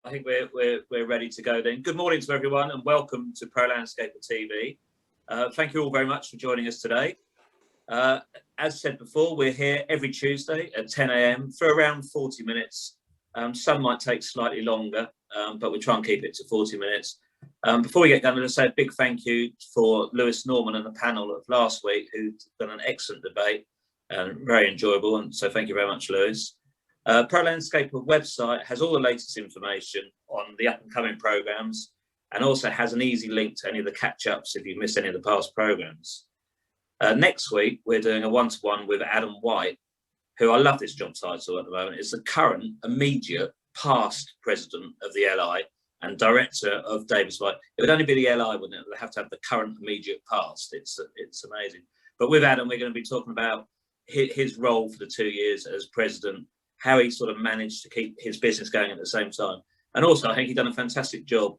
I think we're ready to go then. Good morning to everyone and welcome to Pro Landscaper TV. Thank you all very much for joining us today. As said before, we're here every Tuesday at 10 a.m. for around 40 minutes. Some might take slightly longer, but we try and keep it to 40 minutes. Before we get going, I'm going to say a big thank you for Lewis Norman and the panel of last week, who've done an excellent debate and very enjoyable. And so thank you very much, Lewis. Pro Landscaper website has all the latest information on the up and coming programs and also has an easy link to any of the catch-ups if you've missed any of the past programs. Next week, we're doing a one-to-one with Adam White, who I love this job title at the moment, is the current immediate past president of the LI and director of Davis White. It would only be the LI, wouldn't it? They have to have the current immediate past. It's amazing. But with Adam, we're going to be talking about his role for the 2 years as president, how he sort of managed to keep his business going at the same time. And also, I think he's done a fantastic job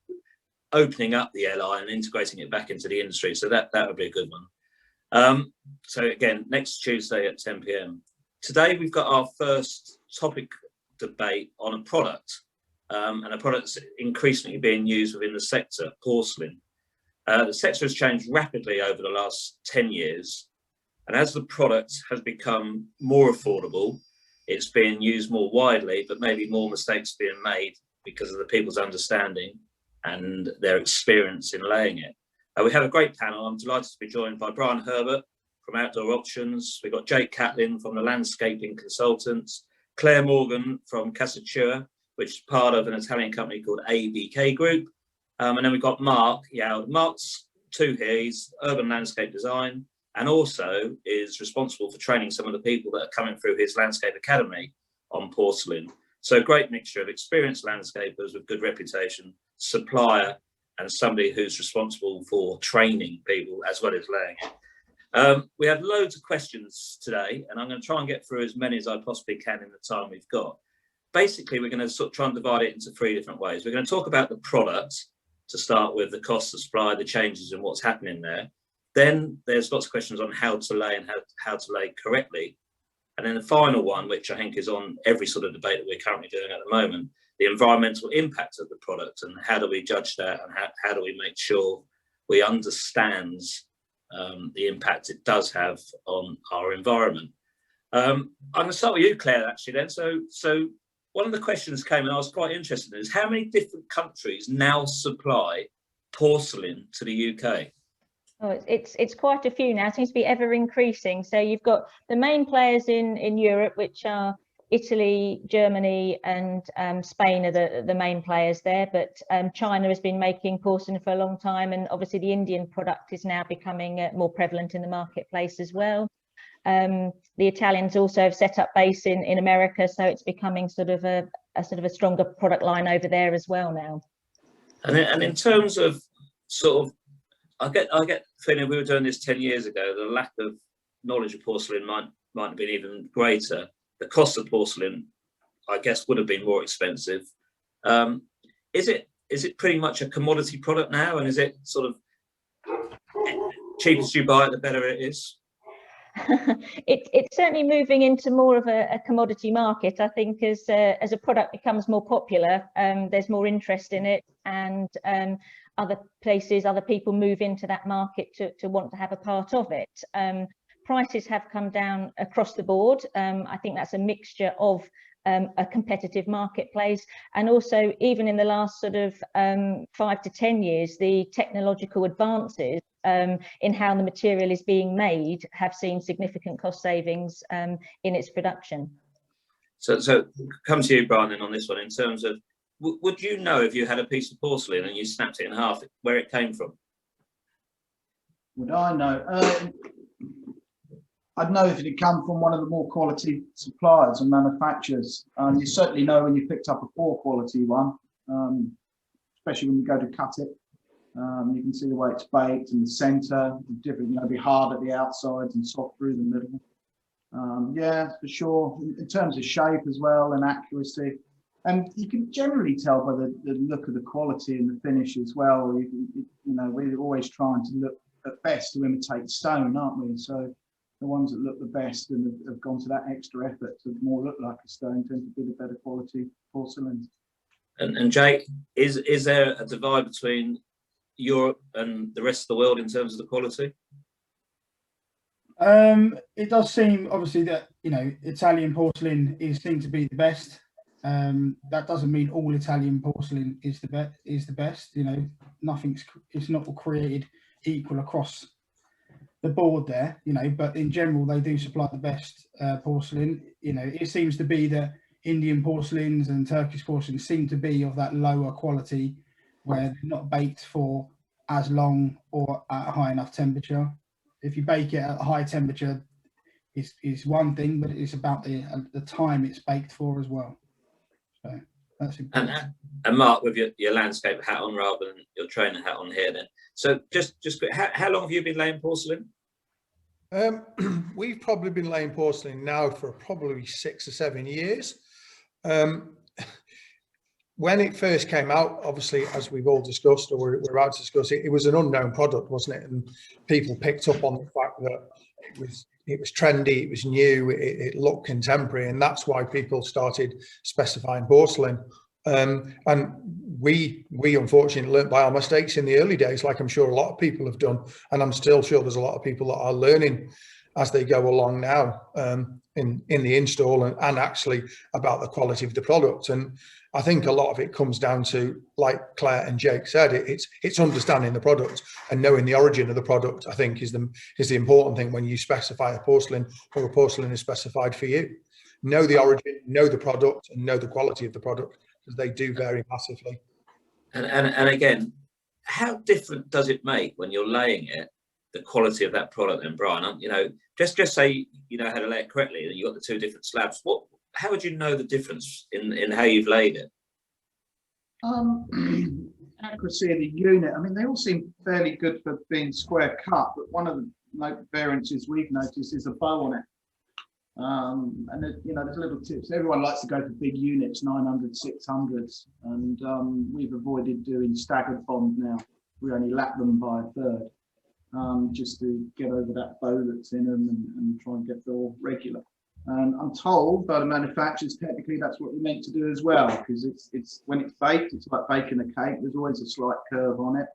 opening up the LI and integrating it back into the industry. So that would be a good one. So again, next Tuesday at 10 p.m. Today, we've got our first topic debate on a product, and a product that's increasingly being used within the sector, porcelain. The sector has changed rapidly over the last 10 years. And as the product has become more affordable, it's being used more widely, but maybe more mistakes being made because of the people's understanding and their experience in laying it. We have a great panel. I'm delighted to be joined by Brian Herbert from Outdoor Options. We've got Jake Catling from the Landscaping Consultants, Clare Morgan from Cassatura, which is part of an Italian company called ABK Group. And then we've got Mark Youde. Mark's two here. He's urban landscape design and also is responsible for training some of the people that are coming through his landscape academy on porcelain. So a great mixture of experienced landscapers with good reputation, supplier, and somebody who's responsible for training people as well as laying it. We have loads of questions today, and I'm going to try and get through as many as I possibly can in the time we've got. Basically, we're going to sort of try and divide it into three different ways. We're going to talk about the product to start with, the cost of supply, the changes and what's happening there. Then there's lots of questions on how to lay and how to lay correctly. And then the final one, which I think is on every sort of debate that we're currently doing at the moment, the environmental impact of the product and how do we judge that and how do we make sure we understand the impact it does have on our environment. I'm going to start with you, Claire, actually then. So one of the questions came and I was quite interested in is how many different countries now supply porcelain to the UK? Oh, it's quite a few now. It seems to be ever increasing. So you've got the main players in Europe, which are Italy, Germany, and Spain are the main players there. But China has been making porcelain for a long time, and obviously the Indian product is now becoming more prevalent in the marketplace as well. The Italians also have set up base in America, so it's becoming sort of a stronger product line over there as well now. And in terms of sort of, I get the feeling we were doing this 10 years ago, the lack of knowledge of porcelain might have been even greater. The cost of porcelain, I guess, would have been more expensive. Is it pretty much a commodity product now? And is it sort of cheapest you buy it, the better it is? It's certainly moving into more of a commodity market. I think as a product becomes more popular, there's more interest in it, and other people move into that market to want to have a part of it. Prices have come down across the board. I think that's a mixture of a competitive marketplace, and also even in the last sort of 5 to 10 years, the technological advances in how the material is being made have seen significant cost savings in its production. So come to you, Brian, on this one. In terms of, would you know if you had a piece of porcelain and you snapped it in half, where it came from? Would I know? I'd know if it had come from one of the more quality suppliers and manufacturers. You certainly know when you picked up a poor quality one, especially when you go to cut it. You can see the way it's baked and the centre, different, be hard at the outsides and soft through the middle. Yeah, for sure. In terms of shape as well and accuracy, and you can generally tell by the look of the quality and the finish as well. We're always trying to look at best to imitate stone, aren't we? So the ones that look the best and have gone to that extra effort to more look like a stone tend to be the better quality porcelain. And Jake, is there a divide between Europe and the rest of the world in terms of the quality? It does seem obviously that, you know, Italian porcelain is seen to be the best. That doesn't mean all Italian porcelain is the best. You know, it's not all created equal across the board there, you know, but in general they do supply the best porcelain. You know, it seems to be that Indian porcelains and Turkish porcelains seem to be of that lower quality, where they're not baked for as long or at a high enough temperature. If you bake it at a high temperature, is one thing, but it's about the time it's baked for as well. So that's important. And Mark, with your landscape hat on rather than your trainer hat on here, then. So just quick, how long have you been laying porcelain? We've probably been laying porcelain now for probably 6 or 7 years. When it first came out, obviously, as we've all discussed, or we're about to discuss it, it was an unknown product, wasn't it? And people picked up on the fact that it was trendy, it was new, it looked contemporary, and that's why people started specifying porcelain. And we unfortunately learnt by our mistakes in the early days, like I'm sure a lot of people have done, and I'm still sure there's a lot of people that are learning as they go along now in the install and actually about the quality of the product. And I think a lot of it comes down to, like Claire and Jake said, it's understanding the product and knowing the origin of the product. I think is the important thing when you specify a porcelain, or a porcelain is specified for you. Know the origin, know the product, and know the quality of the product, because they do vary massively. And again, how different does it make when you're laying it, the quality of that product? And Brian, you know, just say you know how to lay it correctly, and you got the two different slabs. How would you know the difference in how you've laid it? Accuracy of the unit. I mean, they all seem fairly good for being square cut, but one of the variances we've noticed is a bow on it. And you know, there's little tips. Everyone likes to go for big units, 900, 600s, and we've avoided doing staggered bond now. We only lap them by a third, just to get over that bow that's in them and try and get them all regular. And I'm told by the manufacturers, technically that's what we're meant to do as well, because it's when it's baked, it's like baking a cake. There's always a slight curve on it,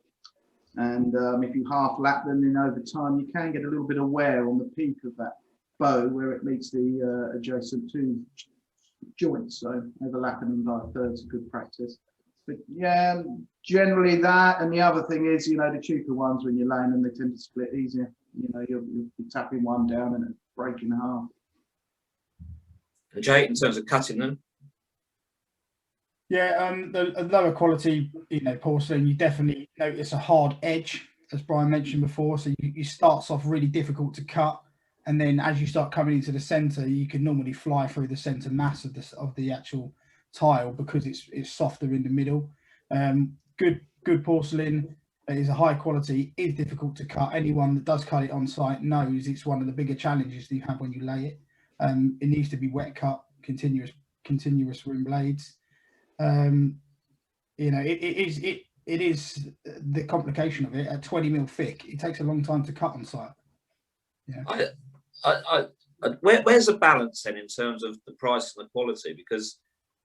and if you half lap them, then over time you can get a little bit of wear on the peak of that bow where it meets the adjacent two joints. So overlapping them by a third is a good practice. But yeah, generally that, and the other thing is, you know, the cheaper ones, when you're laying them, they tend to split easier. You know, you're tapping one down and it's breaking half. And Jake, in terms of cutting them? Yeah, the lower quality, you know, porcelain, you definitely notice a hard edge, as Brian mentioned before. So you starts off really difficult to cut, and then as you start coming into the centre, you can normally fly through the centre mass of the actual tile, because it's softer in the middle. Good porcelain is a high quality, is difficult to cut. Anyone that does cut it on site knows it's one of the bigger challenges that you have when you lay it. It needs to be wet cut, continuous rim blades. You know, it is the complication of it. At 20 mil thick, it takes a long time to cut on site. Yeah. Where's the balance then in terms of the price and the quality? Because,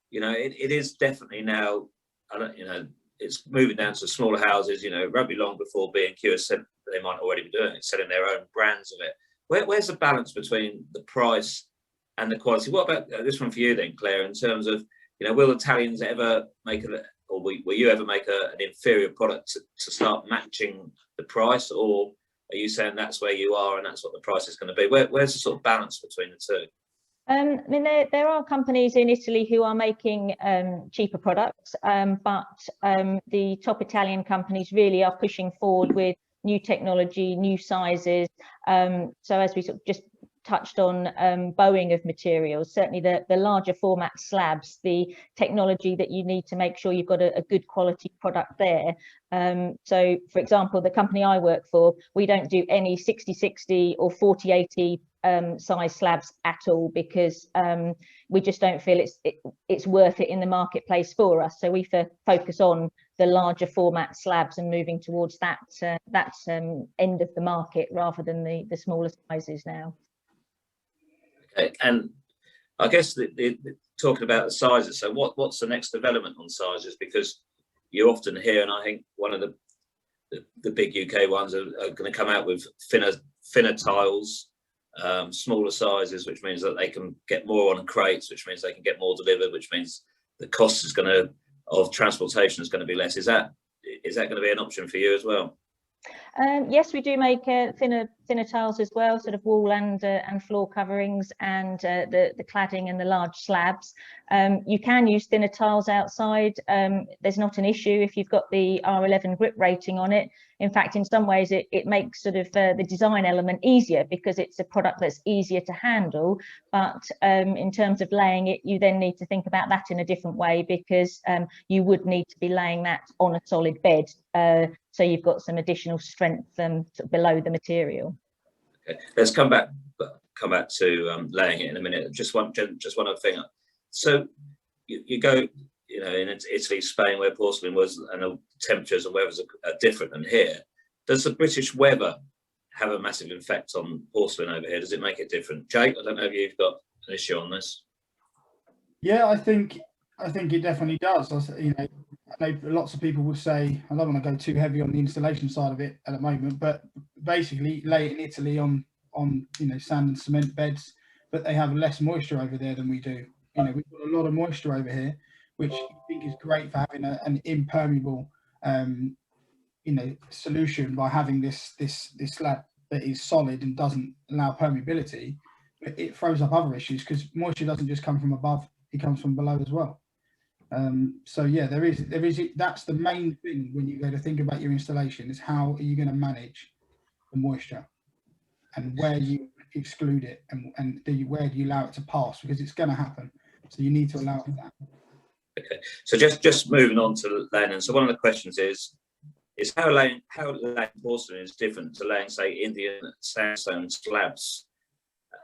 you know, it is definitely now, you know, it's moving down to smaller houses. You know, it won't be long before B&Q has said they might already be doing it, selling their own brands of it. Where's the balance between the price and the quality? What about this one for you then, Claire, in terms of, you know, will Italians ever make or will you ever make an inferior product to start matching the price? Or are you saying that's where you are and that's what the price is going to be? Where's the sort of balance between the two? I mean, there are companies in Italy who are making cheaper products, but the top Italian companies really are pushing forward with new technology, new sizes. So as we sort of just touched on, bowing of materials, certainly the larger format slabs, the technology that you need to make sure you've got a good quality product there. So for example, the company I work for, we don't do any 60/60 or 40/80 size slabs at all, because we just don't feel it's worth it in the marketplace for us. So we focus on the larger format slabs and moving towards that end of the market rather than the smaller sizes now. Okay, and I guess talking about the sizes. So what's the next development on sizes? Because you often hear, and I think one of the big UK ones are going to come out with thinner tiles, smaller sizes, which means that they can get more on crates, which means they can get more delivered, which means the cost of transportation is going to be less. Is that going to be an option for you as well? Yes, we do make thinner tiles as well, sort of wall and floor coverings, and the cladding and the large slabs. You can use thinner tiles outside. There's not an issue if you've got the R11 grip rating on it. In fact, in some ways, it makes sort of the design element easier because it's a product that's easier to handle. But in terms of laying it, you then need to think about that in a different way, because you would need to be laying that on a solid bed. So you've got some additional strength sort of below the material. Okay, let's come back to laying it in a minute. Just one other thing. So you go, you know, in Italy, Spain, where porcelain was, and the temperatures and weathers are different than here. Does the British weather have a massive effect on porcelain over here? Does it make it different? Jake, I don't know if you've got an issue on this. Yeah, I think it definitely does. You know, I know lots of people would say, I don't want to go too heavy on the installation side of it at the moment, but basically lay it in Italy on you know, sand and cement beds, but they have less moisture over there than we do. You know, we've got a lot of moisture over here, which I think is great for having an impermeable you know, solution by having this slab that is solid and doesn't allow permeability. But it throws up other issues because moisture doesn't just come from above, it comes from below as well. So yeah, there is that's the main thing when you go to think about your installation, is how are you going to manage the moisture and where you exclude it, and where do you allow it to pass, because it's going to happen. So you need to allow for that. Okay, so just moving on to laying. So one of the questions is how laying porcelain is different to laying, say, Indian sandstone slabs.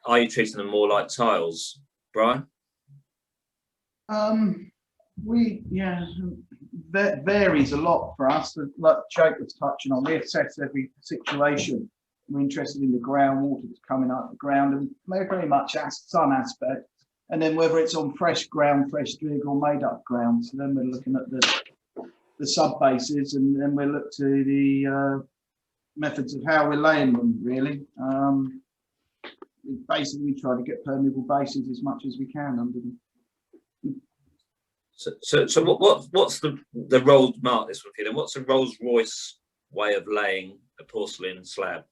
Are you treating them more like tiles, Brian? That varies a lot for us. Like Jake was touching on, we assess every situation. We're interested in the groundwater that's coming out of the ground, and very much some aspect. And then whether it's on fresh ground, fresh dig, or made up ground. So then we're looking at the sub bases, and then we look to the methods of how we're laying them. Really, basically we try to get permeable bases as much as we can under them. So what's the Rolls, Mark, this one for you then? What's the Rolls-Royce way of laying a porcelain slab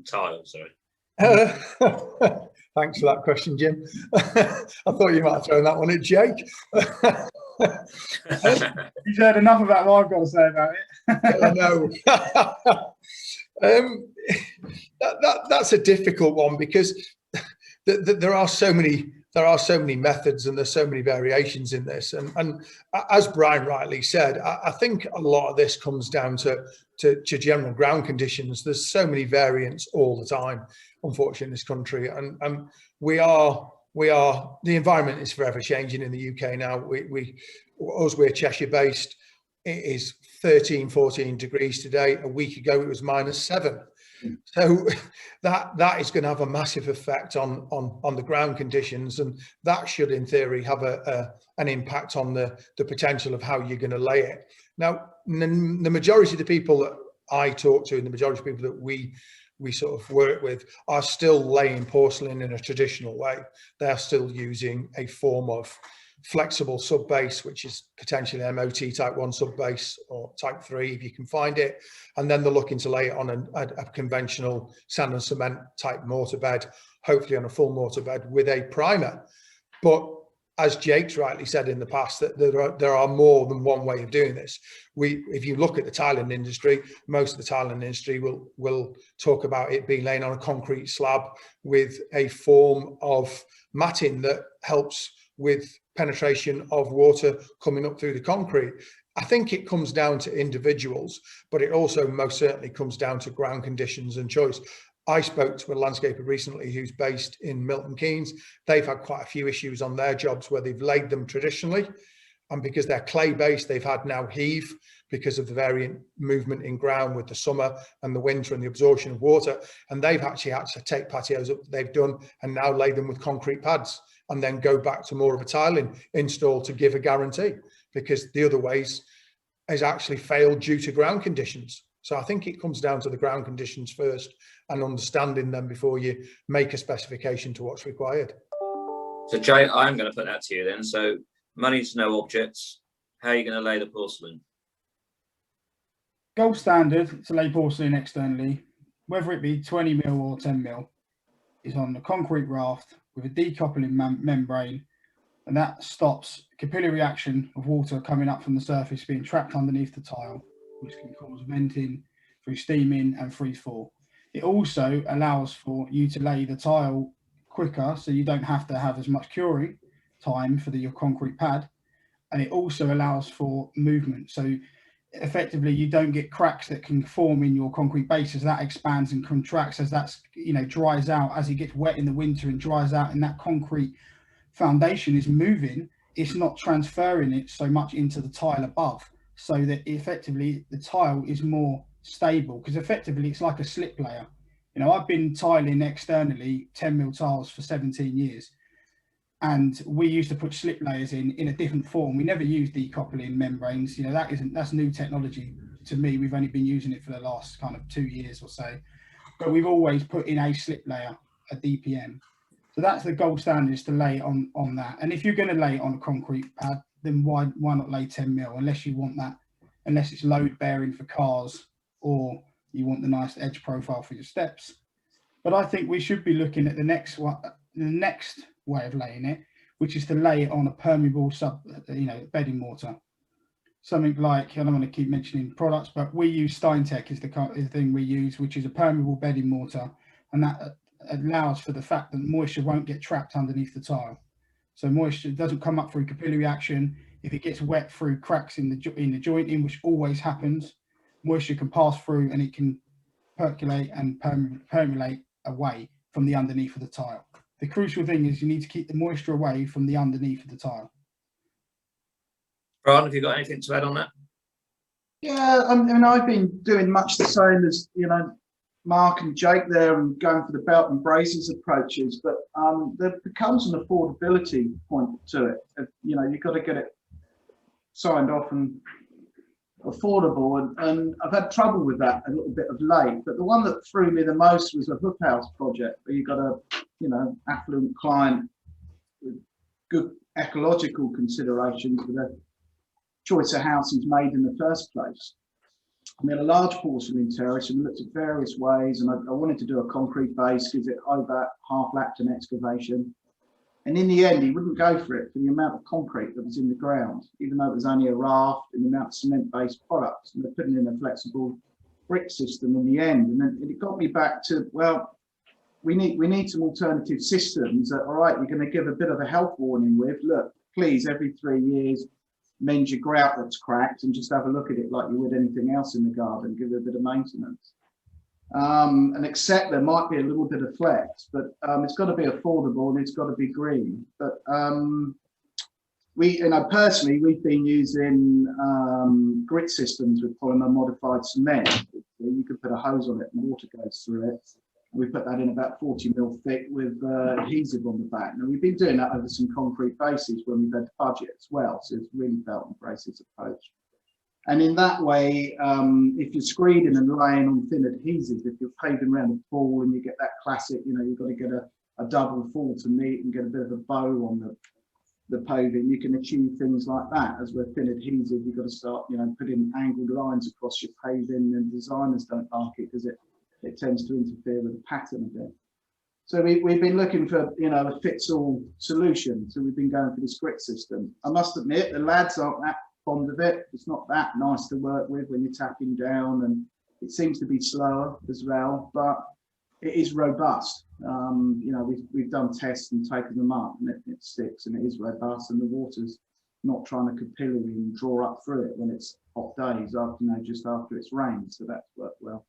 tile? Sorry. Thanks for that question, Jim. I thought you might have thrown that one at Jake. You've heard enough about what I've got to say about it. I know. That's a difficult one, because there are so many methods and there's so many variations in this. And as Brian rightly said, I think a lot of this comes down to general ground conditions. There's so many variants all the time, unfortunately, in this country. And the environment is forever changing in the UK now. We're Cheshire based. It is 13, 14 degrees today. A week ago, it was -7. So that is going to have a massive effect on the ground conditions, and that should, in theory, have an impact on the potential of how you're going to lay it. Now, the majority of the people that I talk to, and the majority of people that we sort of work with, are still laying porcelain in a traditional way. They are still using a form of flexible sub base, which is potentially MOT type 1 sub base, or type 3 if you can find it, and then they're looking to lay it on a conventional sand and cement type mortar bed, hopefully on a full mortar bed with a primer. But as Jake's rightly said in the past, that there are more than one way of doing this. If you look at the tiling industry, most of the tiling industry will talk about it being laying on a concrete slab with a form of matting that helps with penetration of water coming up through the concrete. I think it comes down to individuals, but it also most certainly comes down to ground conditions and choice. I spoke to a landscaper recently who's based in Milton Keynes. They've had quite a few issues on their jobs where they've laid them traditionally, and because they're clay based, they've had now heave because of the variant movement in ground with the summer and the winter and the absorption of water. And they've actually had to take patios up that they've done and now lay them with concrete pads. and then go back to more of a tiling install to give a guarantee, because the other ways has actually failed due to ground conditions. So I think it comes down to the ground conditions first and understanding them before you make a specification to what's required. So Jay, I'm going to put that to you then. So money to no objects. How are you going to lay the porcelain? Gold standard to lay porcelain externally, whether it be 20 mil or 10 mil, is on the concrete raft with a decoupling membrane, and that stops capillary action of water coming up from the surface being trapped underneath the tile, which can cause venting through steaming and freeze fall. It also allows for you to lay the tile quicker, so you don't have to have as much curing time for your concrete pad, and it also allows for movement. So effectively you don't get cracks that can form in your concrete base as that expands and contracts, as that's, you know, dries out, as it gets wet in the winter and dries out, and that concrete foundation is moving. It's not transferring it so much into the tile above, so that effectively the tile is more stable, because effectively it's like a slip layer. You know, I've been tiling externally 10 mil tiles for 17 years, and we used to put slip layers in a different form. We never used decoupling membranes. You know, that's new technology to me. We've only been using it for the last kind of 2 years or so, but we've always put in a slip layer, a DPM. So that's the gold standard, is to lay on that. And if you're going to lay it on a concrete pad, then why not lay 10 mil, unless you want that, unless it's load bearing for cars, or you want the nice edge profile for your steps. But I think we should be looking at the next one, the next way of laying it, which is to lay it on a permeable bedding mortar. Something like, I don't want to keep mentioning products, but we use Steintec is the thing we use, which is a permeable bedding mortar, and that allows for the fact that moisture won't get trapped underneath the tile. So moisture doesn't come up through capillary action. If it gets wet through cracks in the jointing, which always happens, moisture can pass through and it can percolate and permeate away from the underneath of the tile. The crucial thing is you need to keep the moisture away from the underneath of the tile. Brian, have you got anything to add on that? Yeah, I mean, I've been doing much the same as, you know, Mark and Jake there, and going for the belt and braces approaches, but there becomes an affordability point to it. You know, you've got to get it signed off and affordable, and I've had trouble with that a little bit of late. But the one that threw me the most was a hook house project, where you've got a, you know, affluent client with good ecological considerations for the choice of houses made in the first place. We had a large porcelain terrace, and we looked at various ways, and I wanted to do a concrete base because it over half-lapped an excavation. And in the end, he wouldn't go for it for the amount of concrete that was in the ground, even though it was only a raft and the amount of cement-based products. And they're putting in a flexible brick system in the end. And then it got me back to, well, we need some alternative systems that, all right, you're going to give a bit of a health warning with, look, please, every 3 years, mend your grout that's cracked and just have a look at it like you would anything else in the garden, give it a bit of maintenance. And accept there might be a little bit of flex, but it's got to be affordable and it's got to be green. But personally, we've been using grit systems with polymer modified cement. You could put a hose on it and water goes through it. We put that in about 40 mil thick with adhesive on the back. Now, we've been doing that over some concrete bases when we've had budget as well. So it's really belt and braces approach. And in that way, if you're screeding and laying on thin adhesive, if you're paving around a pool and you get that classic, you know, you've got to get a double fall to meet and get a bit of a bow on the paving, you can achieve things like that. As with thin adhesive, you've got to start, you know, putting angled lines across your paving, and designers don't like it because it tends to interfere with the pattern a bit. So we've been looking for, you know, a fits-all solution. So we've been going for this grit system. I must admit, the lads aren't that fond of it. It's not that nice to work with when you're tapping down, and it seems to be slower as well, but it is robust. You know, we've done tests and taken them up, and it sticks, and it is robust, and the water's not trying to capillary and draw up through it when it's hot days, after, you know, just after it's rained. So that's worked well.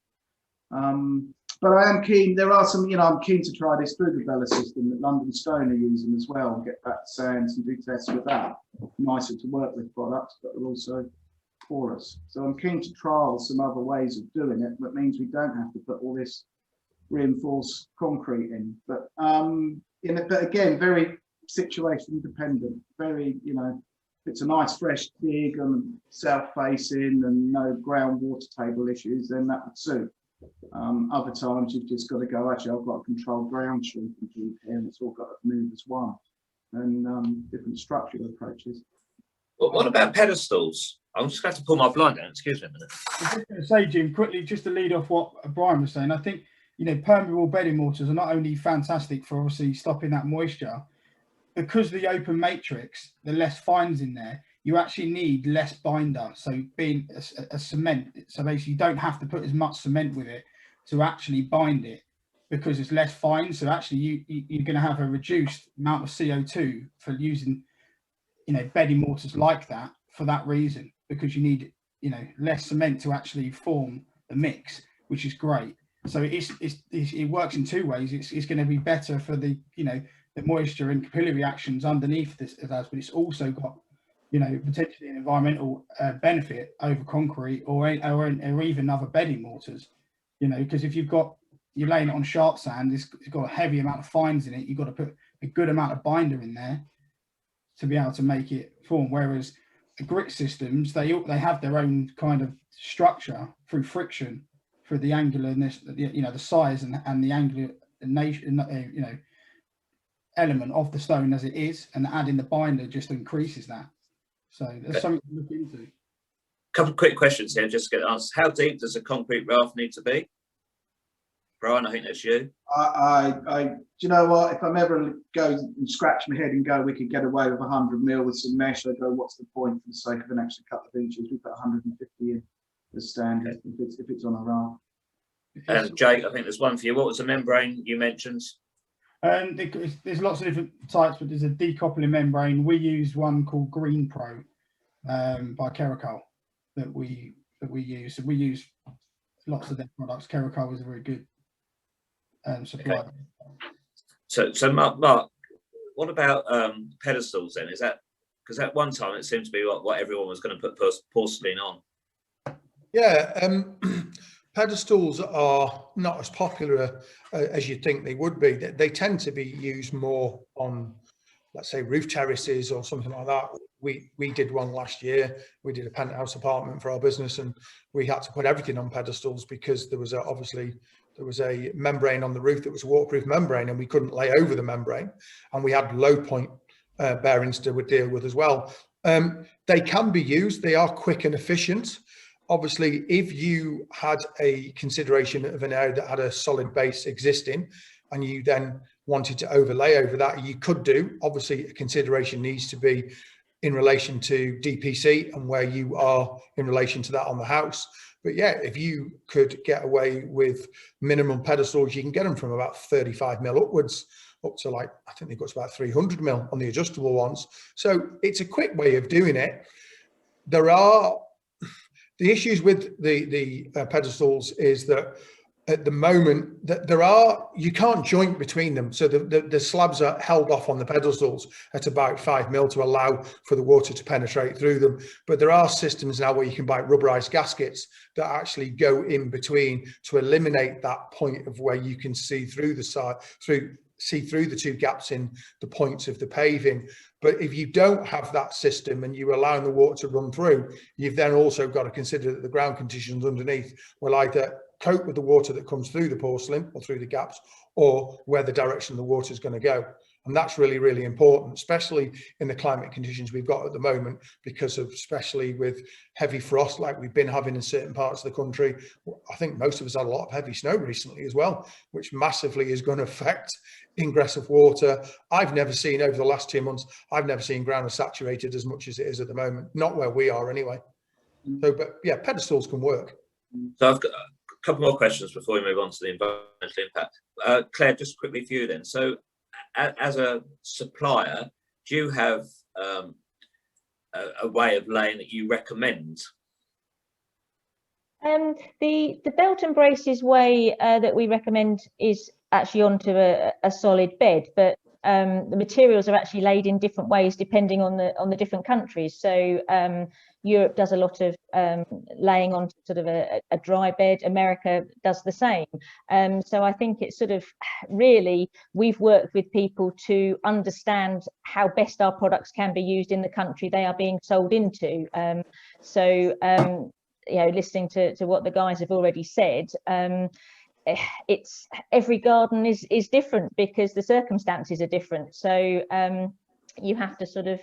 But I am keen, there are some, you know, I'm keen to try this Bugabella system that London Stone are using as well, and get back to sands and do tests with that. Nicer to work with products, but they're also porous. So I'm keen to trial some other ways of doing it, that means we don't have to put all this reinforced concrete in. But but again, very situation dependent. Very, you know, if it's a nice fresh dig and south-facing and no ground water table issues, then that would suit. Other times you've just got to go, actually, I've got a controlled ground shrinkage here, and it's all got to move as one. And different structural approaches. Well, what about pedestals? I'm just going to pull my blind down. Excuse me a minute. I was just going to say, Jim, quickly, just to lead off what Brian was saying, I think, you know, permeable bedding mortars are not only fantastic for obviously stopping that moisture, because the open matrix, the less fines in there, you actually need less binder. So being a cement, so basically you don't have to put as much cement with it to actually bind it, because it's less fine. So actually you're going to have a reduced amount of CO2 for using, you know, bedding mortars like that for that reason, because you need, you know, less cement to actually form the mix, which is great. So it works in two ways. It's going to be better for the, you know, the moisture and capillary actions underneath this, but it's also got, you know, potentially an environmental benefit over concrete or even other bedding mortars, you know, because if you're laying it on sharp sand, it's got a heavy amount of fines in it. You've got to put a good amount of binder in there to be able to make it form. Whereas the grit systems, they have their own kind of structure through friction, for the angularness, you know, the size and the angular nation, you know, element of the stone as it is, and adding the binder just increases that. So there's something to look into. A couple of quick questions here, just to get answers. How deep does a concrete raft need to be? Brian, I think that's you. Do you know what? If I'm ever go and scratch my head and go, we could get away with 100 mil with some mesh, I go, what's the point for the sake of an extra couple of inches? We put 150 in the standard, okay, if it's on a raft. And Jake, I think there's one for you. What was the membrane you mentioned? There's lots of different types, but there's a decoupling membrane. We use one called Green Pro by Keracol that we use. So we use lots of their products. Keracol is a very good supplier. Okay. So Mark, what about pedestals then? Is that, because at one time it seemed to be what everyone was going to put porcelain on? Yeah, pedestals are not as popular as you'd think they would be. They tend to be used more on, let's say, roof terraces or something like that. We did one last year. We did a penthouse apartment for our business, and we had to put everything on pedestals because there was a membrane on the roof that was a waterproof membrane, and we couldn't lay over the membrane, and we had low point bearings to deal with as well. They can be used. They are quick and efficient. Obviously, if you had a consideration of an area that had a solid base existing and you then wanted to overlay over that, you could do. Obviously, a consideration needs to be in relation to DPC and where you are in relation to that on the house. But yeah, if you could get away with minimum pedestals, you can get them from about 35 mil upwards, up to, like, I think they've got to about 300 mil on the adjustable ones. So it's a quick way of doing it. There are the issues with the pedestals is that at the moment that you can't joint between them. So the slabs are held off on the pedestals at about 5 mil to allow for the water to penetrate through them. But there are systems now where you can buy rubberized gaskets that actually go in between to eliminate that point of where you can see through the side, see through the two gaps in the points of the paving. But if you don't have that system and you're allowing the water to run through, you've then also got to consider that the ground conditions underneath will either cope with the water that comes through the porcelain or through the gaps, or where the direction the water is going to go. And that's really, really important, especially in the climate conditions we've got at the moment, because of, especially with heavy frost like we've been having in certain parts of the country. I think most of us had a lot of heavy snow recently as well, which massively is going to affect ingress of water. I've never seen, over the last 2 months, I've never seen ground saturated as much as it is at the moment, not where we are anyway. So, but yeah, pedestals can work. So I've got a couple more questions before we move on to the environmental impact. Claire, just quickly for you then. So as a supplier, do you have a way of laying that you recommend? The belt and braces way that we recommend is actually onto a solid bed, but the materials are actually laid in different ways depending on the different countries. So Europe does a lot of laying on sort of a dry bed. America does the same. So I think it's sort of really, we've worked with people to understand how best our products can be used in the country they are being sold into. You know, listening to what the guys have already said, it's every garden is different because the circumstances are different. So you have to sort of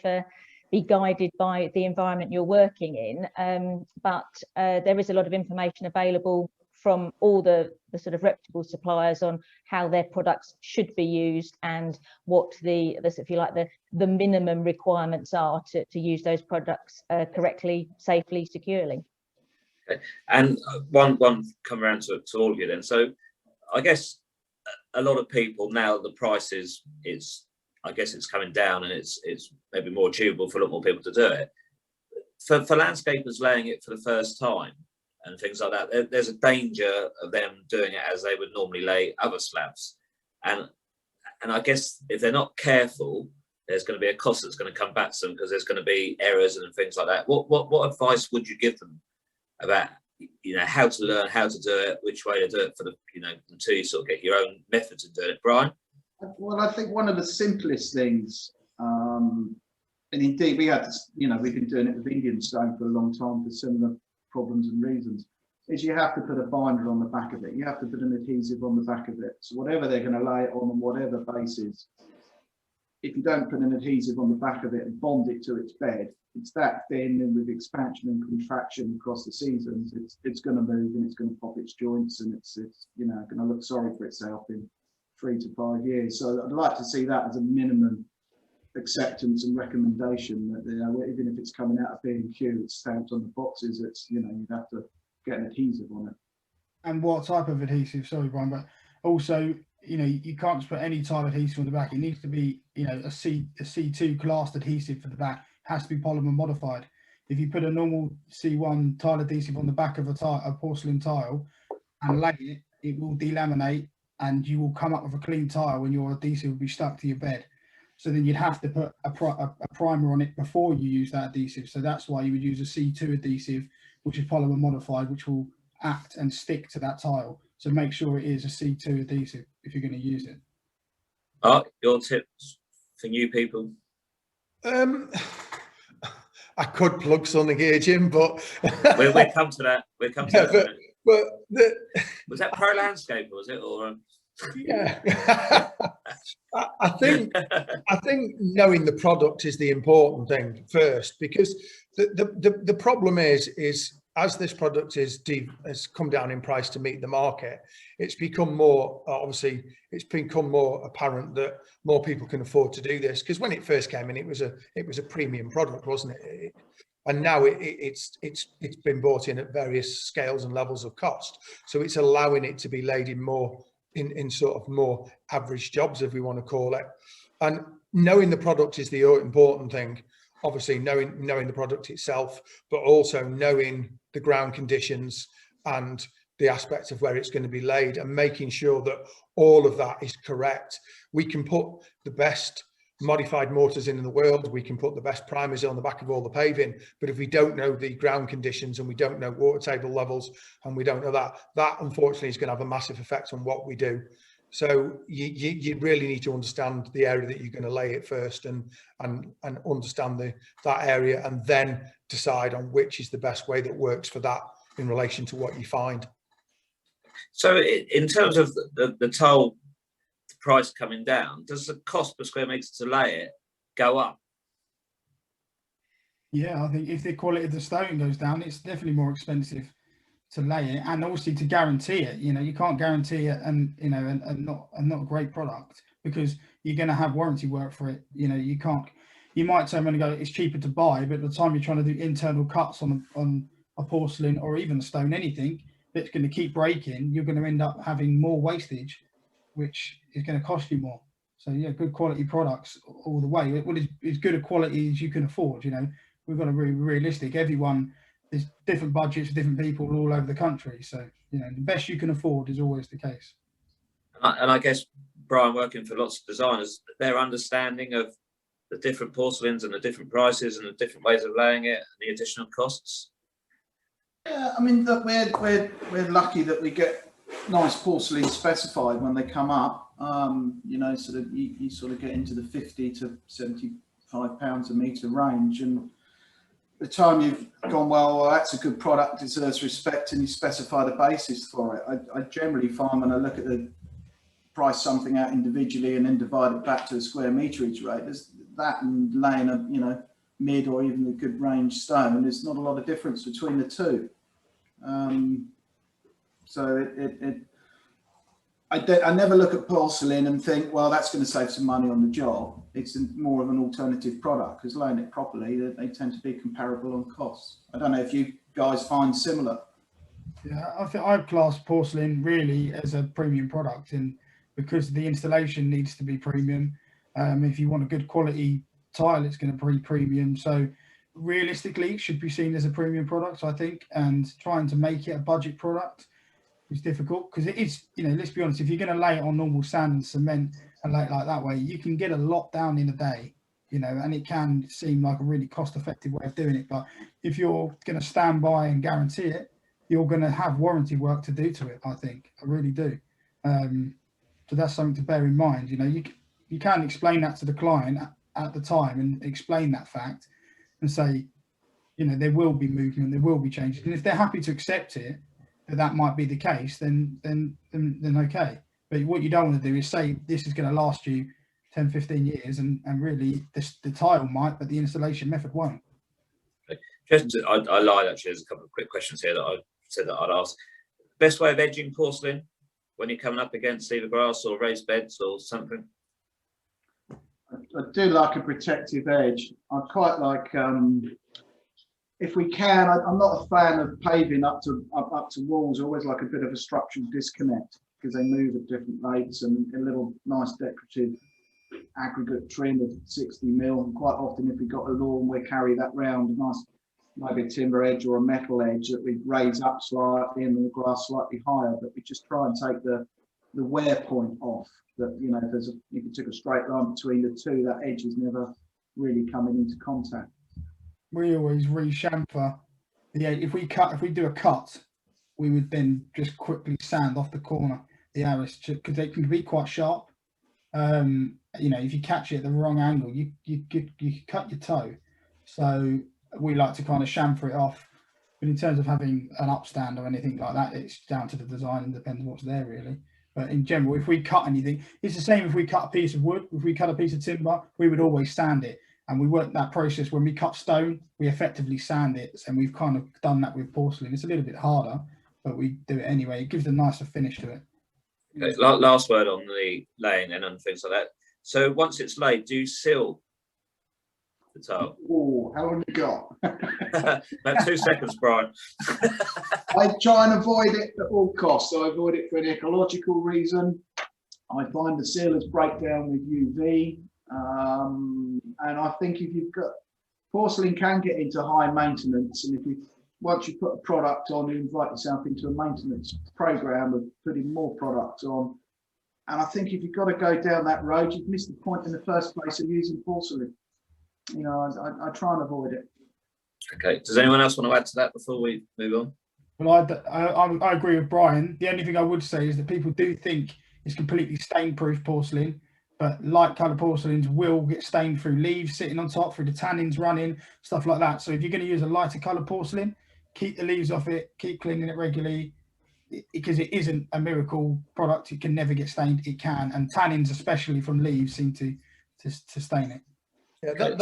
be guided by the environment you're working in. But there is a lot of information available from all the sort of reputable suppliers on how their products should be used and what the if you like the minimum requirements are to use those products correctly, safely, securely. Okay. And one come around to all of you then. So I guess a lot of people now, the price is, I guess it's coming down and it's maybe more achievable for a lot more people to do it. For landscapers laying it for the first time and things like that, there's a danger of them doing it as they would normally lay other slabs. And I guess if they're not careful, there's going to be a cost that's going to come back to them because there's going to be errors and things like that. What advice would you give them about, you know, how to learn how to do it, which way to do it for the, you know, until you sort of get your own methods of doing it? Brian? Well, I think one of the simplest things, and indeed we had to, you know, we've been doing it with Indian stone for a long time for similar problems and reasons, is you have to put a binder on the back of it. You have to put an adhesive on the back of it. So whatever they're going to lay it on whatever basis, if you don't put an adhesive on the back of it and bond it to its bed, it's that thin, and with expansion and contraction across the seasons, it's going to move and it's going to pop its joints, and it's you know, going to look sorry for itself in 3 to 5 years. So I'd like to see that as a minimum acceptance and recommendation, that, you know, even if it's coming out of B&Q, it's stamped on the boxes. It's, you know, you'd have to get an adhesive on it. And what type of adhesive? Sorry, Brian, but also, you know, you can't just put any type of adhesive on the back. It needs to be, you know, a C2 classed adhesive for the back. It has to be polymer modified. If you put a normal C1 tile adhesive on the back of a porcelain tile and lay it, it will delaminate and you will come up with a clean tile and your adhesive will be stuck to your bed. So then you'd have to put a primer on it before you use that adhesive. So that's why you would use a C2 adhesive, which is polymer modified, which will act and stick to that tile. So make sure it is a C2 adhesive if you're going to use it. Your tips for new people? I could plug something here, Jim, but we'll come to that. We'll come to that. But was that Pro Landscaper, was it, or? Yeah, I think knowing the product is the important thing first, because the problem is as this product has come down in price to meet the market, it's become more, obviously it's become more apparent that more people can afford to do this, because when it first came in, it was a premium product, wasn't it? And now it's been bought in at various scales and levels of cost, so it's allowing it to be laid in more in sort of more average jobs, if we want to call it. And knowing the product is the important thing. Obviously knowing the product itself, but also knowing the ground conditions and the aspect of where it's going to be laid, and making sure that all of that is correct. We can put the best modified mortars in the world, we can put the best primers on the back of all the paving, but if we don't know the ground conditions and we don't know water table levels and we don't know that unfortunately is going to have a massive effect on what we do. So you really need to understand the area that you're going to lay it first, and understand that area, and then decide on which is the best way that works for that in relation to what you find. So in terms of the tile price coming down, does the cost per square metre to lay it go up? Yeah, I think if the quality of the stone goes down, it's definitely more expensive to lay it, and obviously to guarantee it. You know, you can't guarantee it, and you know, and not a great product, because you're going to have warranty work for it. You know, you can't. You might turn around and go, it's cheaper to buy, but at the time you're trying to do internal cuts on a porcelain or even a stone, anything that's going to keep breaking, you're going to end up having more wastage, which is going to cost you more. So yeah, good quality products all the way. Well, as good a quality as you can afford. You know, we've got to be realistic. Everyone, there's different budgets for different people all over the country. So you know, the best you can afford is always the case. And I guess Brian, working for lots of designers, their understanding of the different porcelains and the different prices and the different ways of laying it and the additional costs? Yeah, I mean, look, we're lucky that we get nice porcelain specified when they come up. You know, sort of you sort of get into the 50 to 75 pounds a metre range, and the time you've gone, well, that's a good product, deserves respect, and you specify the basis for it. I generally find when I look at the price something out individually and then divide it back to a square meterage rate, there's that and laying a, you know, mid or even a good range stone, there's not a lot of difference between the two. So I never look at porcelain and think, well, that's going to save some money on the job. It's more of an alternative product, because laying it properly, they tend to be comparable on costs. I don't know if you guys find similar. Yeah, I think I'd class porcelain really as a premium product, and because the installation needs to be premium. If you want a good quality tile, it's going to be premium. So realistically, it should be seen as a premium product, I think, and trying to make it a budget product is difficult, because it is, you know, let's be honest, if you're going to lay it on normal sand and cement and lay it like that way, you can get a lot down in a day, you know, and it can seem like a really cost-effective way of doing it. But if you're going to stand by and guarantee it, you're going to have warranty work to do to it, I think. I really do. So that's something to bear in mind. You know, you can explain that to the client at the time and explain that fact and say, you know, there will be movement, there will be changes, and if they're happy to accept it, that might be the case, then okay. But what you don't want to do is say this is going to last you 10, 15 years, and really the tile might, but the installation method won't. Just, I lied actually. There's a couple of quick questions here that I said that I'd ask. Best way of edging porcelain when you're coming up against either grass or raised beds or something? I do like a protective edge. I quite like, if we can, I'm not a fan of paving up to walls. I always like a bit of a structural disconnect, because they move at different rates, and a little nice decorative aggregate trim of 60 mil. And quite often, if we've got a lawn, we carry that round, a nice, maybe a timber edge or a metal edge that we raise up slightly and the grass slightly higher, but we just try and take the wear point off. That, you know, if you took a straight line between the two, that edge is never really coming into contact. We always re-chamfer the edge. If we do a cut, we would then just quickly sand off the corner, the arrows, because they can be quite sharp. You know, if you catch it at the wrong angle, you cut your toe. So we like to kind of chamfer it off. But in terms of having an upstand or anything like that, it's down to the design and depends on what's there really. But in general, if we cut anything, it's the same if we cut a piece of wood. If we cut a piece of timber, we would always sand it. And we work that process when we cut stone, we effectively sand it. And we've kind of done that with porcelain. It's a little bit harder, but we do it anyway. It gives a nicer finish to it. Okay, last word on the laying then and things like that. So once it's laid, do you seal the tile? Oh, how long have you got? About 2 seconds, Brian. I try and avoid it at all costs. I avoid it for an ecological reason. I find the sealers break down with UV. And I think if you've got, porcelain can get into high maintenance, and once you put a product on, you invite yourself into a maintenance program of putting more products on. And I think if you've got to go down that road, you've missed the point in the first place of using porcelain. You know, I try and avoid it. Okay. Does anyone else want to add to that before we move on? Well, I agree with Brian. The only thing I would say is that people do think it's completely stain-proof porcelain, but light colour porcelains will get stained through leaves sitting on top, through the tannins running, stuff like that. So if you're going to use a lighter colour porcelain, keep the leaves off it, keep cleaning it regularly, because it isn't a miracle product. It can never get stained. It can, and tannins, especially from leaves, seem to stain it. Yeah,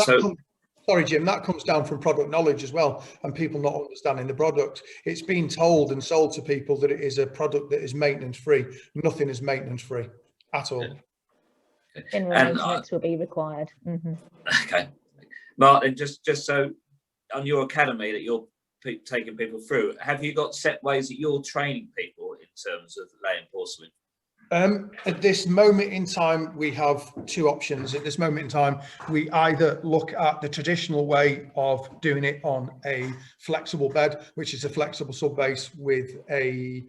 sorry, Jim, that comes down from product knowledge as well, and people not understanding the product. It's been told and sold to people that it is a product that is maintenance free. Nothing is maintenance free at all. General maintenance will be required. Mm-hmm. Okay, Martin, just so on your academy that you're taking people through, have you got set ways that you're training people in terms of laying porcelain? At this moment in time, we have two options. At this moment in time, we either look at the traditional way of doing it on a flexible bed, which is a flexible subbase with a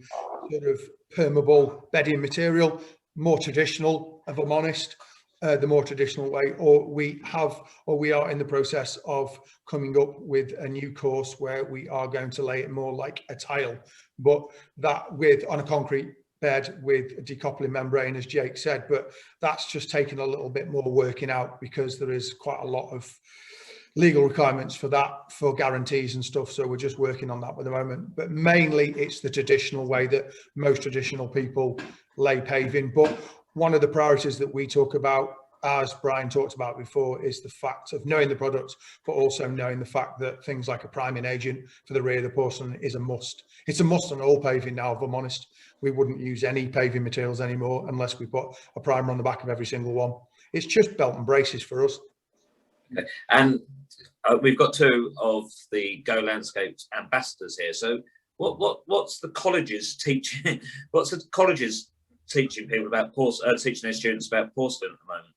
sort of permeable bedding material, more traditional, if I'm honest, the more traditional way, or we are in the process of coming up with a new course where we are going to lay it more like a tile, but that on a concrete bed with a decoupling membrane, as Jake said. But that's just taking a little bit more working out, because there is quite a lot of legal requirements for that, for guarantees and stuff. So we're just working on that at the moment. But mainly it's the traditional way that most traditional people lay paving. But one of the priorities that we talk about, as Brian talked about before, is the fact of knowing the product, but also knowing the fact that things like a priming agent for the rear of the porcelain is a must. It's a must on all paving now, if I'm honest. We wouldn't use any paving materials anymore unless we put a primer on the back of every single one. It's just belt and braces for us. Okay. And we've got two of the Go Landscapes ambassadors here. So what's the colleges teaching? What's the colleges teaching people about teaching their students about porcelain at the moment?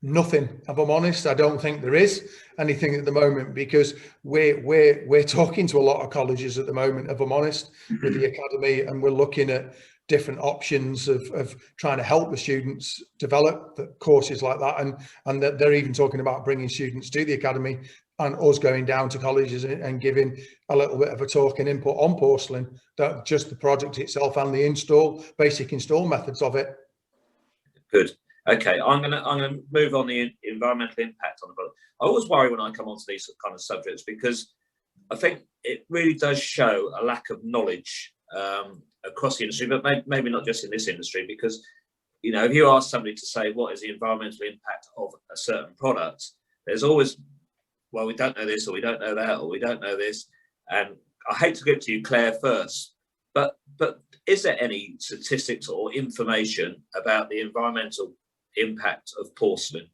Nothing, if I'm honest. I don't think there is anything at the moment, because we're talking to a lot of colleges at the moment, if I'm honest, with the academy, and we're looking at different options of trying to help the students develop the courses like that, and that they're even talking about bringing students to the academy and us going down to colleges and giving a little bit of a talk and input on porcelain, that just the project itself and the basic install methods of it. Good. Okay, I'm gonna move on the environmental impact on the product. I always worry when I come onto these kind of subjects, because I think it really does show a lack of knowledge across the industry, but maybe not just in this industry, because, you know, if you ask somebody to say what is the environmental impact of a certain product, there's always, well, we don't know this, or we don't know that, or we don't know this. And I hate to give it to you, Claire, first, but is there any statistics or information about the environmental impact of porcelain?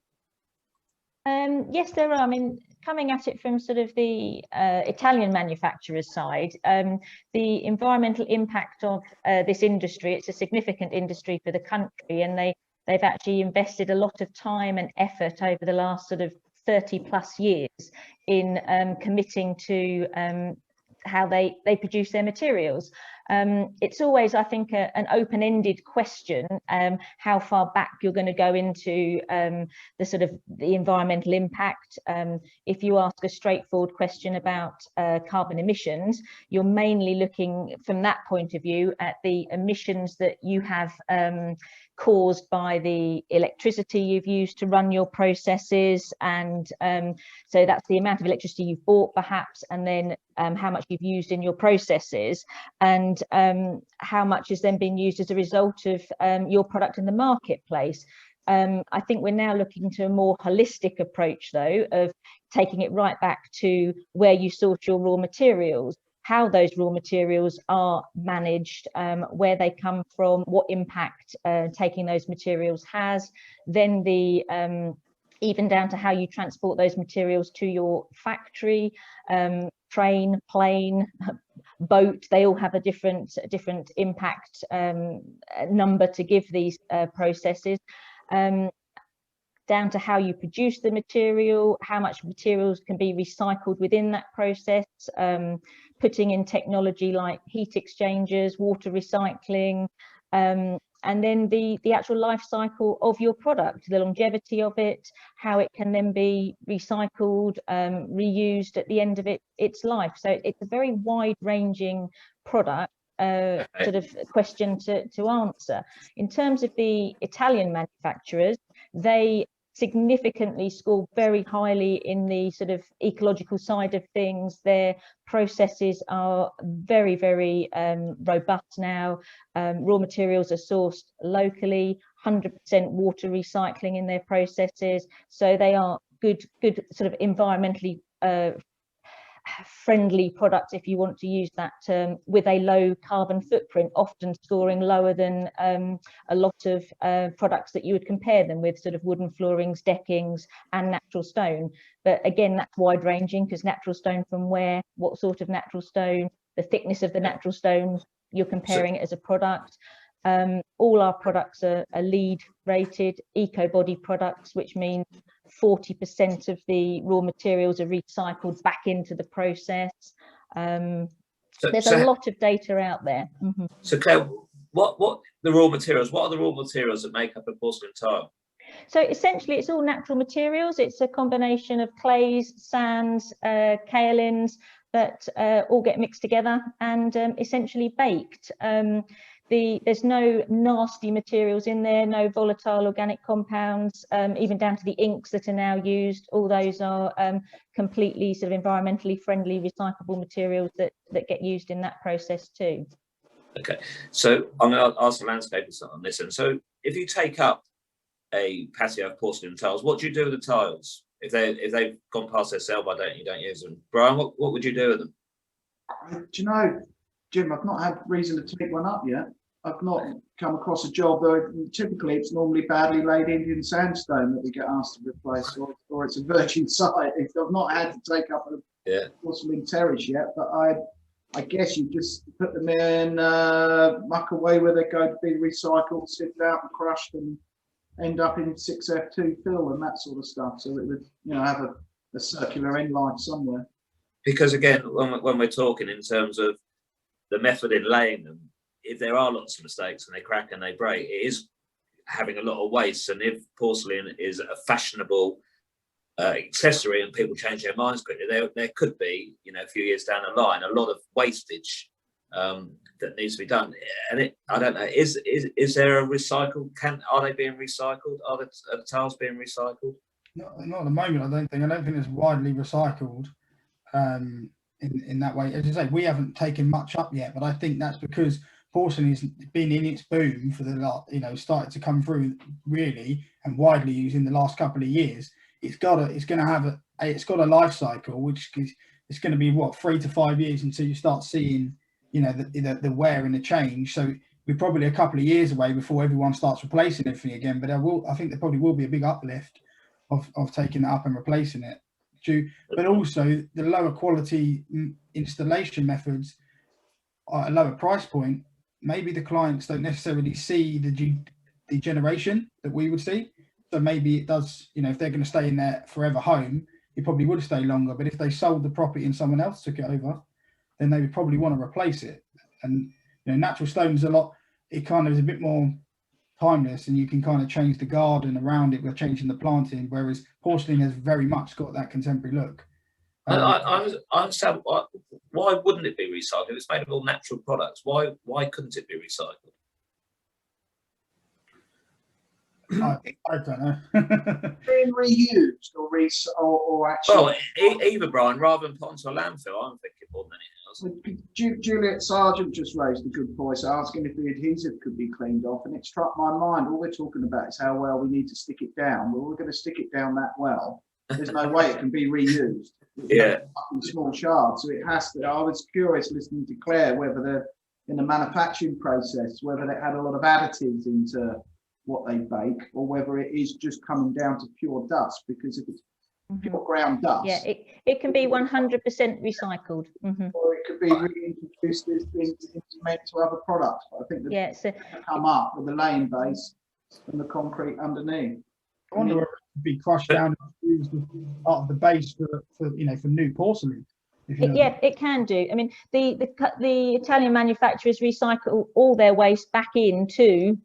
Yes, there are. I mean, coming at it from sort of the Italian manufacturers' side, the environmental impact of this industry, it's a significant industry for the country, and they've actually invested a lot of time and effort over the last sort of 30+ years in committing to how they produce their materials. It's always, I think, an open-ended question, how far back you're going to go into the sort of the environmental impact. If you ask a straightforward question about carbon emissions, you're mainly looking from that point of view at the emissions that you have caused by the electricity you've used to run your processes, and so that's the amount of electricity you've bought perhaps, and then how much you've used in your processes, and how much has then been used as a result of your product in the marketplace. I think we're now looking to a more holistic approach, though, of taking it right back to where you source your raw materials, how those raw materials are managed, where they come from, what impact taking those materials has, then the even down to how you transport those materials to your factory, train, plane, boat. They all have a different impact number to give these processes. Down to how you produce the material, how much materials can be recycled within that process, putting in technology like heat exchangers, water recycling, and then the actual life cycle of your product, the longevity of it, how it can then be recycled, reused at the end of its life. So it's a very wide-ranging product sort of question to answer. In terms of the Italian manufacturers, they significantly score very highly in the sort of ecological side of things. Their processes are very, very robust now. Raw materials are sourced locally, 100% water recycling in their processes. So they are good sort of environmentally friendly products, if you want to use that term, with a low carbon footprint, often scoring lower than a lot of products that you would compare them with, sort of wooden floorings, deckings and natural stone. But again, that's wide ranging, because natural stone from where, what sort of natural stone, the thickness of the natural stone you're comparing it as a product. All our products are LEED rated, eco body products, which means 40% of the raw materials are recycled back into the process. There's a lot of data out there. So Claire, what the raw materials? What are the raw materials that make up a porcelain tile? So essentially, it's all natural materials. It's a combination of clays, sands, kaolins that all get mixed together and essentially baked. There's no nasty materials in there, no volatile organic compounds, even down to the inks that are now used. All those are completely sort of environmentally friendly, recyclable materials that get used in that process too. Okay, so I'm going to ask the landscapers on this. And so if you take up a patio of porcelain tiles, what do you do with the tiles? If they've gone past their sell by date and you don't use them, Brian, what would you do with them? Do you know, Jim, I've not had reason to take one up yet. I've not come across a job, though typically it's normally badly laid Indian sandstone that we get asked to replace, or it's a virgin site. I've not had to take up a porcelain terrace yet, but I guess you just put them in, muck away where they're going to be recycled, sifted out and crushed, and end up in 6F2 fill and that sort of stuff. So it would, have a circular end life somewhere. Because again, when we're talking in terms of the method in laying them, if there are lots of mistakes and they crack and they break, it is having a lot of waste. And if porcelain is a fashionable accessory and people change their minds quickly, there could be, a few years down the line, a lot of wastage that needs to be done. And I don't know, is there a recycle? Are they being recycled? Are the tiles being recycled? Not at the moment. I don't think it's widely recycled in that way. As I say, we haven't taken much up yet, but I think that's because porcelain has been in its boom for the last, started to come through really and widely used in the last couple of years. It's got a life cycle, which is, it's going to be 3 to 5 years until you start seeing, the wear and the change. So we're probably a couple of years away before everyone starts replacing everything again. But I think there probably will be a big uplift of taking it up and replacing it. But also the lower quality installation methods at a lower price point, maybe the clients don't necessarily see the degeneration that we would see. So maybe it does, if they're going to stay in their forever home, it probably would stay longer. But if they sold the property and someone else took it over, then they would probably want to replace it. And natural stone is it kind of is a bit more timeless, and you can kind of change the garden around it with changing the planting, whereas porcelain has very much got that contemporary look. I understand why wouldn't it be recycled? If it's made of all natural products, why couldn't it be recycled? I don't know. Being reused or actually. Well, either, Brian, rather than put onto a landfill, I'm thinking more than anything else. Juliet Sargent just raised a good point, asking if the adhesive could be cleaned off, and it struck my mind. All we're talking about is how well we need to stick it down. Well, we're going to stick it down that well. There's no way it can be reused. Yeah. In small shards, so it has to. I was curious listening to Claire whether in the manufacturing process, whether they had a lot of additives into what they bake, or whether it is just coming down to pure dust. Because if it's pure ground dust, it can be 100% recycled, or it could be reintroduced into other products. But I think that come up with the laying base and the concrete underneath. I wonder whether it could be crushed down and used as part of the base for new porcelain. It can do. I mean, the Italian manufacturers recycle all their waste back into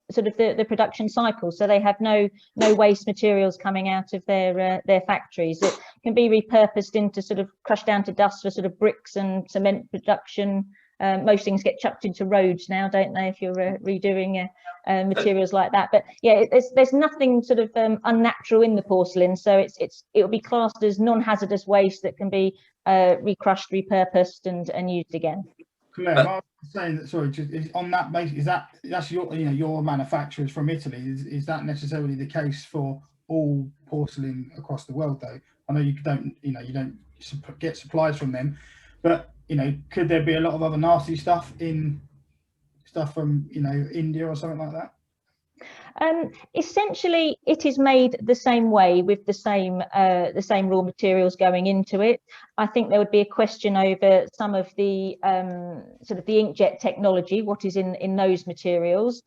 sort of the production cycle, so they have no waste materials coming out of their factories. It can be repurposed into sort of crushed down to dust for sort of bricks and cement production. Most things get chucked into roads now, don't they, if you're redoing materials like that. But yeah, there's nothing sort of unnatural in the porcelain, so it'll be classed as non-hazardous waste that can be recrushed, repurposed and used again. Claire, I was saying that, sorry, just on that basis, that's your manufacturers from Italy. Is that necessarily the case for all porcelain across the world, though? I know you don't get supplies from them, but could there be a lot of other nasty stuff from India or something like that? Essentially, it is made the same way with the same raw materials going into it. I think there would be a question over some of the sort of the inkjet technology, what is in those materials.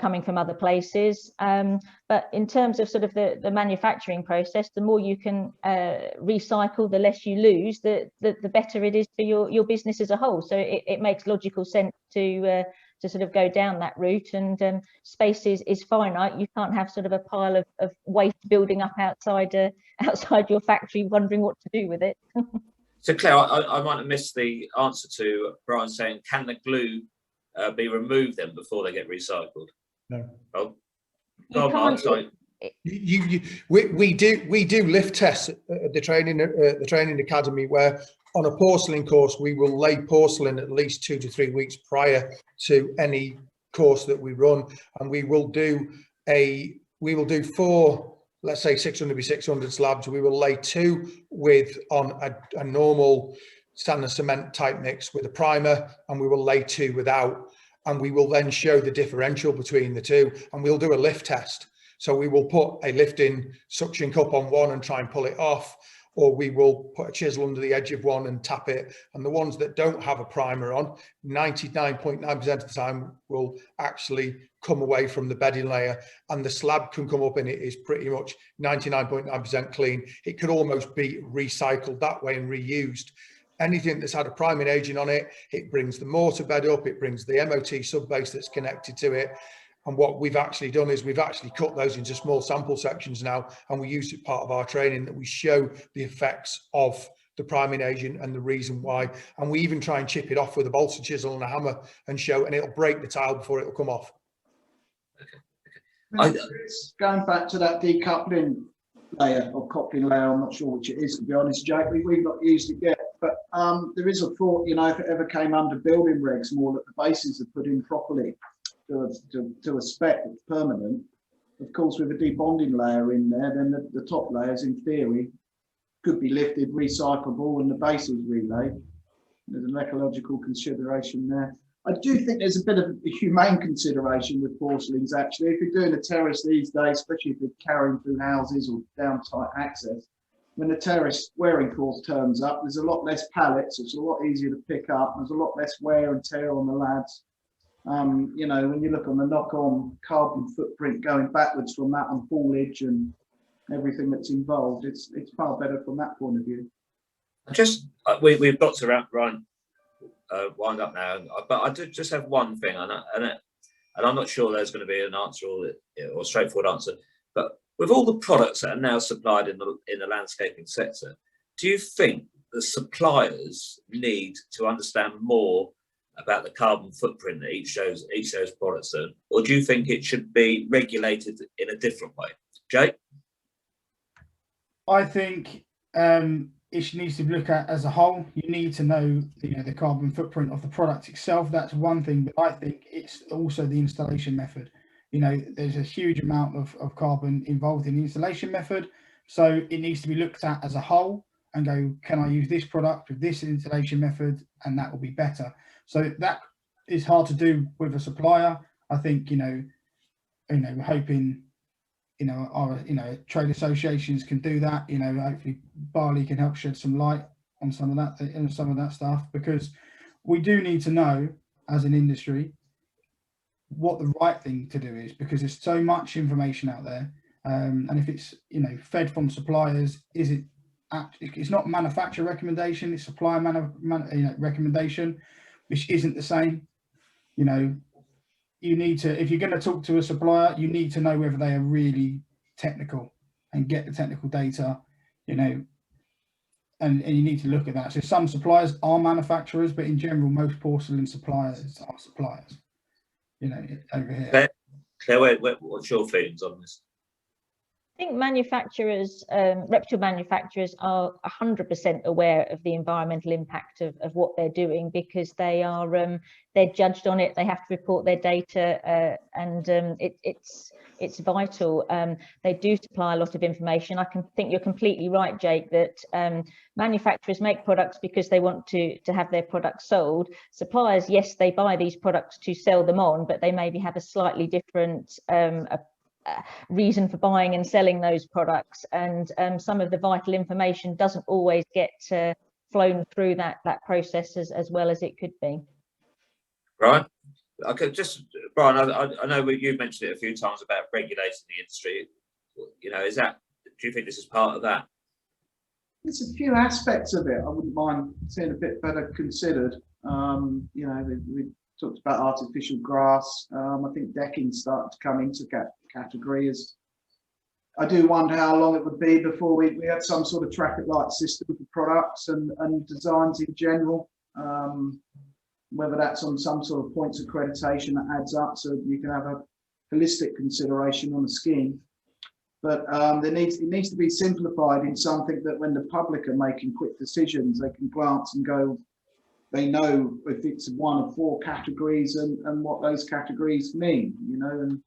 coming from other places. But in terms of sort of the manufacturing process, the more you can recycle, the less you lose, the better it is for your business as a whole. So it makes logical sense to sort of go down that route. And space is finite. You can't have sort of a pile of waste building up outside your factory, wondering what to do with it. So Claire, I might have missed the answer to Brian saying, can the glue be removed then before they get recycled? No. Oh, You go on, Mark, can't- sorry. We do lift tests at the training academy, where on a porcelain course we will lay porcelain at least 2 to 3 weeks prior to any course that we run, and we will do 4, let's say 600 by 600 slabs. We will lay 2 on a normal sand and cement type mix with a primer, and we will lay 2 without, and we will then show the differential between the 2, and we'll do a lift test. So we will put a lifting suction cup on one and try and pull it off, or we will put a chisel under the edge of one and tap it. And the ones that don't have a primer on, 99.9% of the time will actually come away from the bedding layer, and the slab can come up and it is pretty much 99.9% clean. It could almost be recycled that way and reused. Anything that's had a priming agent on it, it brings the mortar bed up, it brings the MOT sub base that's connected to it. And what we've actually done is we've actually cut those into small sample sections now, and we use it part of our training, that we show the effects of the priming agent and the reason why. And we even try and chip it off with a bolster chisel and a hammer and show, and it'll break the tile before it'll come off. Going back to that decoupling layer or coupling layer, I'm not sure which it is, to be honest, Jake. We've not used it yet, but there is a thought, you know, if it ever came under building regs, more that the bases are put in properly to a spec that's permanent. Of course, with a debonding layer in there, then the top layers, in theory, could be lifted, recyclable, and the base is relayed. There's an ecological consideration there. I do think there's a bit of a humane consideration with porcelains, actually. If you're doing a terrace these days, especially if you're carrying through houses or down tight access, when the terrace wearing course turns up, there's a lot less pallets, it's a lot easier to pick up, there's a lot less wear and tear on the lads. You know, when you look on the knock-on carbon footprint going backwards from that on haulage and everything that's involved, it's far better from that point of view. Just we've got to wind up now, but I do just have one thing, and I'm not sure there's going to be an answer or straightforward answer. But with all the products that are now supplied in the landscaping sector, do you think the suppliers need to understand more about the carbon footprint that each of those products do, or do you think it should be regulated in a different way? Jake? I think it needs to be looked at as a whole. You need to know, the carbon footprint of the product itself. That's one thing, but I think it's also the installation method. There's a huge amount of carbon involved in the installation method, so it needs to be looked at as a whole and go, can I use this product with this installation method, and that will be better. So that is hard to do with a supplier. I think we're hoping our trade associations can do that. Hopefully Barley can help shed some light on some of that stuff, because we do need to know as an industry what the right thing to do is, because there's so much information out there, and if it's fed from suppliers, it's not manufacturer recommendation, it's supplier recommendation, which isn't the same. You need to, if you're going to talk to a supplier, you need to know whether they are really technical and get the technical data, and you need to look at that. So some suppliers are manufacturers, but in general, most porcelain suppliers are suppliers, over here. Claire, what's your feelings on this? I think manufacturers, reputable manufacturers, are 100% aware of the environmental impact of what they're doing, because they are they're judged on it. They have to report their data, and it's vital. They do supply a lot of information. I think you're completely right, Jake, that manufacturers make products because they want to have their products sold. Suppliers, yes, they buy these products to sell them on, but they maybe have a slightly different reason for buying and selling those products, and some of the vital information doesn't always get flown through that process as well as it could be. Right. I could just, Brian, I know you've mentioned it a few times about regulating the industry. You know, do you think this is part of that? There's a few aspects of it I wouldn't mind seeing a bit better considered. You know, we talked about artificial grass. I think decking started to come into categories. I do wonder how long it would be before we had some sort of traffic light system for products and designs in general. Whether that's on some sort of points accreditation that adds up so you can have a holistic consideration on the scheme. But it needs to be simplified in something that when the public are making quick decisions, they can glance and go, they know if it's one of 4 categories and what those categories mean, you know, and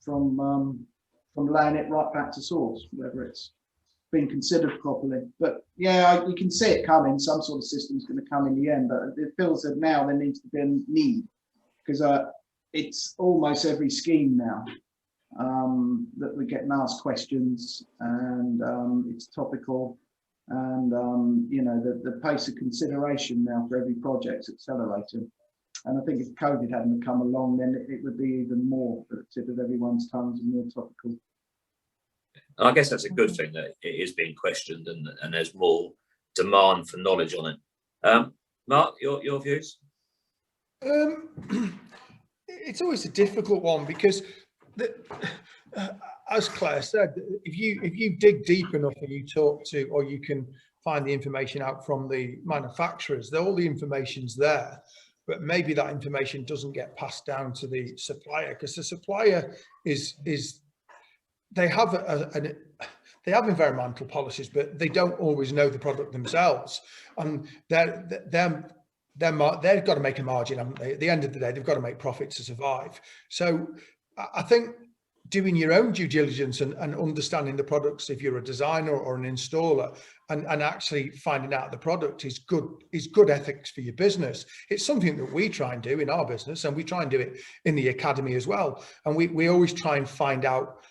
from laying it right back to source, whether it's been considered properly. But yeah, you can see it coming. Some sort of system is going to come in the end, but it feels that now there needs to be a need, because it's almost every scheme now that we're getting asked questions, and it's topical, and you know, the pace of consideration now for every project's accelerating. And I think if COVID hadn't come along, then it would be even more at the tip of everyone's tongues and more topical. I guess that's a good thing that it is being questioned and there's more demand for knowledge on it. Mark, your views? It's always a difficult one, because as Claire said, if you dig deep enough and you talk to, or you can find the information out from the manufacturers, all the information's there, but maybe that information doesn't get passed down to the supplier, because the supplier they have environmental policies, but they don't always know the product themselves, and they've got to make a margin, haven't they? At the end of the day, they've got to make profit to survive. So I think doing your own due diligence and understanding the products, if you're a designer or an installer, and actually finding out the product is good ethics for your business. It's something that we try and do in our business, and we try and do it in the academy as well. And we always try and find out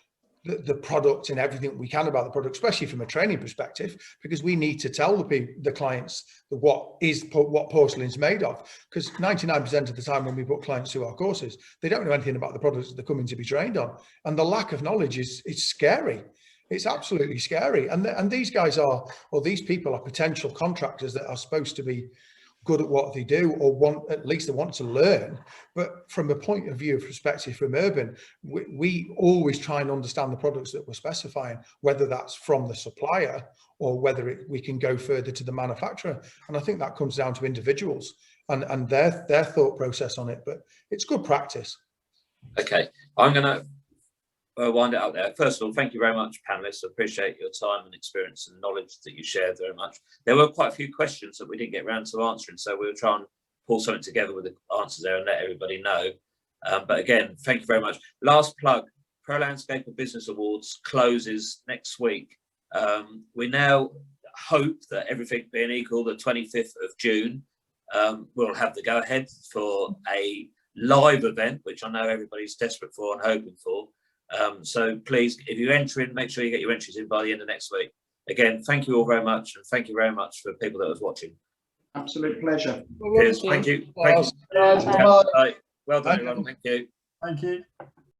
the product and everything we can about the product, especially from a training perspective, because we need to tell the clients what porcelain is made of, because 99% of the time when we put clients through our courses, they don't know anything about the products that they're coming to be trained on, and the lack of knowledge is scary. It's absolutely scary. And these guys these people are potential contractors that are supposed to be good at what they do, or at least they want to learn. But from a point of view of perspective from Urban, we always try and understand the products that we're specifying, whether that's from the supplier or whether we can go further to the manufacturer. And I think that comes down to individuals and their thought process on it, but it's good practice. Okay, I'm going to wind it up there. First of all, thank you very much, panelists. I appreciate your time and experience and knowledge that you shared very much. There were quite a few questions that we didn't get around to answering, so we'll try and pull something together with the answers there and let everybody know. But again, thank you very much. Last plug, Pro Landscaper Business Awards closes next week. We now hope that everything being equal, the 25th of June, we'll have the go-ahead for a live event, which I know everybody's desperate for and hoping for. So please, if you enter in, make sure you get your entries in by the end of next week. Again, thank you all very much, and thank you very much for people that was watching. Absolute pleasure. Cheers. Thank you. Thank you. Bye. Well done, everyone. Thank you. Thank you.